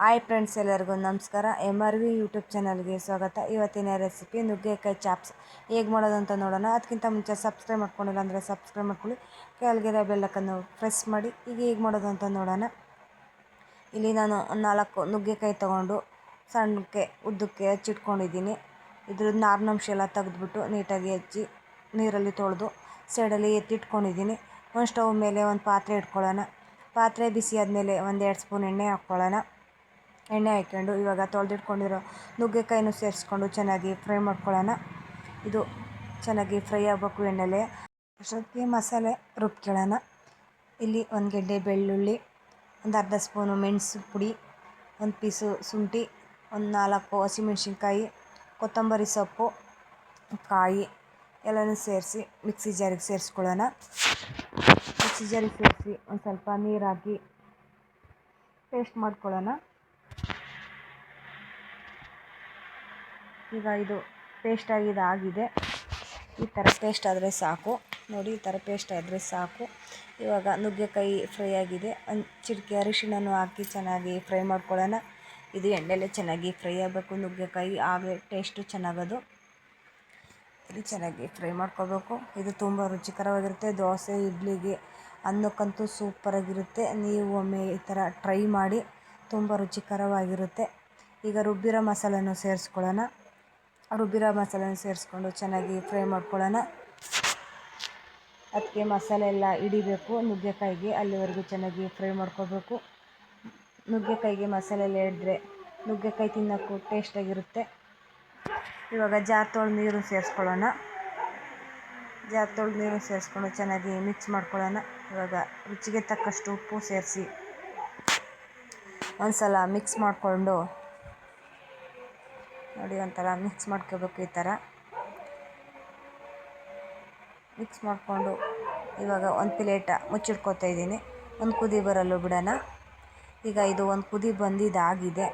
Hi friends, ಎಲ್ಲರಿಗೂ ನಮಸ್ಕಾರ. MRV YouTube ಚಾನಲ್ಗೆ ಸ್ವಾಗತ. ಇವತ್ತಿನ ರೆಸಿಪಿ ನುಗ್ಗೆಕಾಯಿ ಚಾಪ್ಸ್ ಹೇಗೆ ಮಾಡೋದು ಅಂತ ನೋಡೋಣ. ಅದಕ್ಕಿಂತ ಮುಂಚೆ ಸಬ್ಸ್ಕ್ರೈಬ್ ಮಾಡ್ಕೊಂಡಿಲ್ಲ ಅಂದರೆ ಸಬ್ಸ್ಕ್ರೈಬ್ ಮಾಡ್ಕೊಳ್ಳಿ, ಕೆಳಗಿರೋ ಬೆಲ್ಲಕ್ಕನ್ನು ಪ್ರೆಸ್ ಮಾಡಿ. ಈಗ ಹೇಗೆ ಮಾಡೋದು ಅಂತ ನೋಡೋಣ. ಇಲ್ಲಿ ನಾನು 4 ನುಗ್ಗೆಕಾಯಿ ತೊಗೊಂಡು ಸಣ್ಣಕ್ಕೆ ಉದ್ದಕ್ಕೆ ಹಚ್ಚಿಟ್ಕೊಂಡಿದ್ದೀನಿ. ಇದ್ರದ್ದು ನಾರಿನಂಶ ಎಲ್ಲ ತೆಗೆದ್ಬಿಟ್ಟು ನೀಟಾಗಿ ಹಚ್ಚಿ ನೀರಲ್ಲಿ ತೊಳೆದು ಸೈಡಲ್ಲಿ ಎತ್ತಿಟ್ಕೊಂಡಿದ್ದೀನಿ. ಒಂದು ಸ್ಟವ್ ಮೇಲೆ ಒಂದು ಪಾತ್ರೆ ಇಟ್ಕೊಳ್ಳೋಣ. ಪಾತ್ರೆ ಬಿಸಿ ಆದಮೇಲೆ 1-2 ಸ್ಪೂನ್ ಎಣ್ಣೆ ಹಾಕ್ಕೊಳ್ಳೋಣ. ಎಣ್ಣೆ ಹಾಕ್ಕೊಂಡು ಇವಾಗ ತೊಳೆದಿಟ್ಕೊಂಡಿರೋ ನುಗ್ಗೆಕಾಯಿನೂ ಸೇರಿಸ್ಕೊಂಡು ಚೆನ್ನಾಗಿ ಫ್ರೈ ಮಾಡ್ಕೊಳ್ಳೋಣ. ಇದು ಚೆನ್ನಾಗಿ ಫ್ರೈ ಆಗಬೇಕು ಎಣ್ಣೆಲೆ. ಅಷ್ಟೊತ್ತಿಗೆ ಮಸಾಲೆ ರುಬ್ಕೊಳ್ಳೋಣ. ಇಲ್ಲಿ 1 ಗೆಡ್ಡೆ ಬೆಳ್ಳುಳ್ಳಿ, ಒಂದು ಅರ್ಧ ಸ್ಪೂನು ಮೆಣಸು ಪುಡಿ, 1 ಪೀಸು ಶುಂಠಿ, ಒಂದು 4 ಹಸಿಮೆಣ್ಸಿನ್ಕಾಯಿ, ಕೊತ್ತಂಬರಿ ಸೊಪ್ಪು, ಕಾಯಿ ಎಲ್ಲನೂ ಸೇರಿಸಿ ಮಿಕ್ಸಿ ಜಾರಿಗೆ ಸೇರಿಸ್ಕೊಳ್ಳೋಣ. ಮಿಕ್ಸಿ ಜಾರಿಗೆ ಸೇರಿಸಿ ಒಂದು ಸ್ವಲ್ಪ ನೀರು ಹಾಕಿ ಪೇಸ್ಟ್ ಮಾಡ್ಕೊಳ್ಳೋಣ. ಈಗ ಇದು ಪೇಸ್ಟ್ ಆಗಿದೆ. ಈ ಥರ ಪೇಸ್ಟ್ ಆದರೆ ಸಾಕು. ನೋಡಿ, ಈ ಥರ ಪೇಸ್ಟ್ ಆದರೆ ಸಾಕು. ಇವಾಗ ನುಗ್ಗೆಕಾಯಿ ಫ್ರೈ ಆಗಿದೆ. ಒಂದು ಚಿಟಿಕೆ ಅರಿಶಿಣನೂ ಹಾಕಿ ಚೆನ್ನಾಗಿ ಫ್ರೈ ಮಾಡ್ಕೊಳ್ಳೋಣ. ಇದು ಎಣ್ಣೆಲೆ ಚೆನ್ನಾಗಿ ಫ್ರೈ ಆಗಬೇಕು ನುಗ್ಗೆಕಾಯಿ, ಆಗಲೇ ಟೇಸ್ಟು ಚೆನ್ನಾಗೋದು. ಇದು ಚೆನ್ನಾಗಿ ಫ್ರೈ ಮಾಡ್ಕೋಬೇಕು. ಇದು ತುಂಬ ರುಚಿಕರವಾಗಿರುತ್ತೆ. ದೋಸೆ, ಇಡ್ಲಿಗೆ, ಅನ್ನಕ್ಕಂತೂ ಸೂಪರಾಗಿರುತ್ತೆ. ನೀವು ಒಮ್ಮೆ ಈ ಥರ ಟ್ರೈ ಮಾಡಿ, ತುಂಬ ರುಚಿಕರವಾಗಿರುತ್ತೆ. ಈಗ ರುಬ್ಬಿರೋ ಮಸಾಲೆನೂ ಸೇರಿಸ್ಕೊಳ್ಳೋಣ. ರುಬ್ಬಿರೋ ಮಸಾಲೆನ ಸೇರಿಸ್ಕೊಂಡು ಚೆನ್ನಾಗಿ ಫ್ರೈ ಮಾಡ್ಕೊಳ್ಳೋಣ. ಅದಕ್ಕೆ ಮಸಾಲೆ ಎಲ್ಲ ಹಿಡಿಬೇಕು ನುಗ್ಗೆಕಾಯಿಗೆ, ಅಲ್ಲಿವರೆಗೂ ಚೆನ್ನಾಗಿ ಫ್ರೈ ಮಾಡ್ಕೋಬೇಕು. ನುಗ್ಗೆಕಾಯಿಗೆ ಮಸಾಲೆ ಎಲ್ಲ ಹಿಡಿದ್ರೆ ನುಗ್ಗೆಕಾಯಿ ತಿನ್ನೋಕ್ಕೂ ಟೇಸ್ಟಾಗಿರುತ್ತೆ. ಇವಾಗ ಜಾರ್ ತೊಳೆದು ನೀರು ಸೇರಿಸ್ಕೊಳ್ಳೋಣ. ಜಾರ್ ತೊಳೆದು ನೀರು ಸೇರಿಸ್ಕೊಂಡು ಚೆನ್ನಾಗಿ ಮಿಕ್ಸ್ ಮಾಡ್ಕೊಳ್ಳೋಣ. ಇವಾಗ ರುಚಿಗೆ ತಕ್ಕಷ್ಟು ಉಪ್ಪು ಸೇರಿಸಿ ಒಂದು ಸಲ ಮಿಕ್ಸ್ ಮಾಡಿಕೊಂಡು ನೋಡಿ, ಒಂಥರ ಮಿಕ್ಸ್ ಮಾಡ್ಕೋಬೇಕು. ಈ ಥರ ಮಿಕ್ಸ್ ಮಾಡಿಕೊಂಡು ಇವಾಗ ಒಂದು ಪ್ಲೇಟ ಮುಚ್ಚಿಟ್ಕೊತಾ ಇದ್ದೀನಿ. ಒಂದು ಕುದಿ ಬರಲು ಬಿಡೋಣ. ಈಗ ಇದು ಒಂದು ಕುದಿ ಬಂದಿದ್ದಾಗಿದೆ.